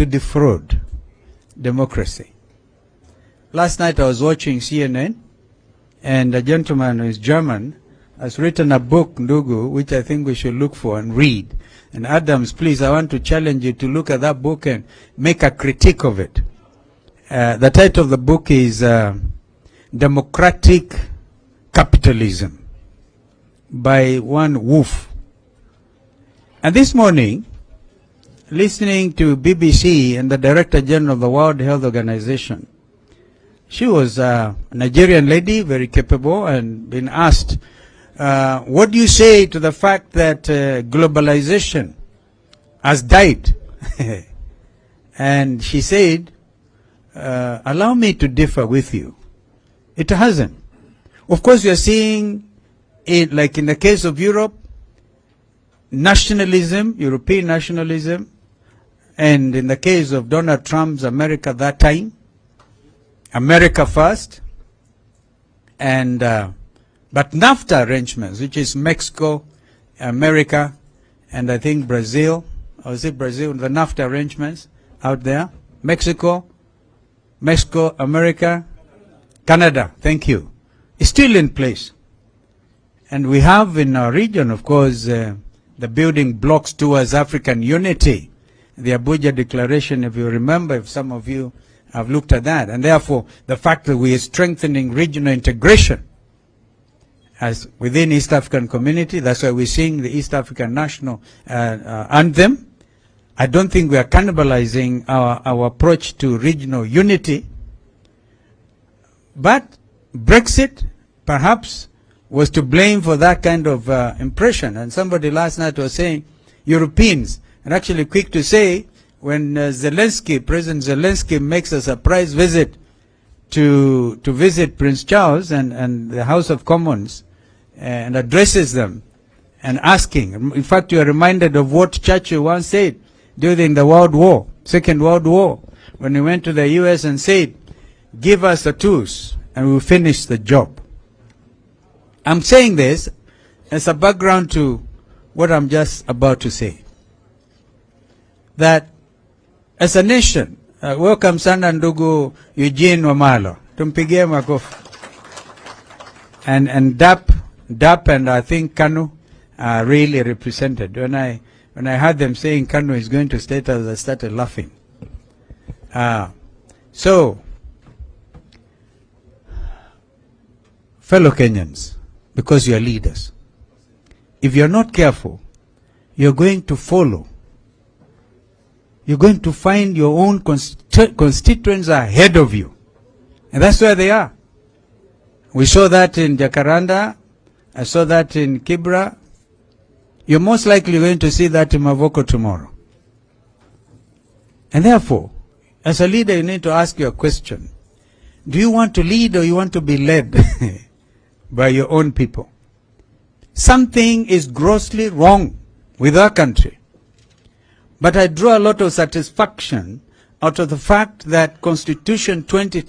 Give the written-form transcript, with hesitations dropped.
to defraud democracy. Last night I was watching CNN, and a gentleman who is German has written a book, Ndugu, which I think we should look for and read. And Adams, please, I want to challenge you to look at that book and make a critique of it. The title of the book is Democratic Capitalism by one Wolf. And this morning, listening to BBC and the Director General of the World Health Organization, she was a Nigerian lady, very capable, and been asked, what do you say to the fact that globalization has died? And she said, allow me to differ with you. It hasn't. Of course, you are seeing it, like in the case of Europe, nationalism, European nationalism, and in the case of Donald Trump's America that time, America first, and but NAFTA arrangements, which is Mexico, America, and I think Brazil, or is it Brazil, the NAFTA arrangements out there, Mexico, America, Canada, thank you, is still in place. And we have in our region, of course, the building blocks towards African unity, the Abuja Declaration, if you remember, if some of you have looked at that, and therefore the fact that we are strengthening regional integration as within East African community, that's why we're seeing the East African national anthem. I don't think we are cannibalizing our approach to regional unity, but Brexit perhaps was to blame for that kind of impression. And somebody last night was saying Europeans, and actually quick to say, when President Zelensky makes a surprise visit to visit Prince Charles and the House of Commons and addresses them and asking, in fact, you are reminded of what Churchill once said during the Second World War, when he went to the US and said, give us the tools and we'll finish the job. I'm saying this as a background to what I'm just about to say. That as a nation, welcome sana ndugu Eugene Wamalo. Tumpigie makofi. And DAP and I think Kanu are really represented. When I heard them saying Kanu is going to State House, I started laughing. So, fellow Kenyans, because you are leaders, if you are not careful, you're going to follow. You're going to find your own constituents ahead of you. And that's where they are. We saw that in Jacaranda. I saw that in Kibra. You're most likely going to see that in Mavoko tomorrow. And therefore, as a leader, you need to ask your question. Do you want to lead or you want to be led by your own people? Something is grossly wrong with our country. But I draw a lot of satisfaction out of the fact that Constitution 2010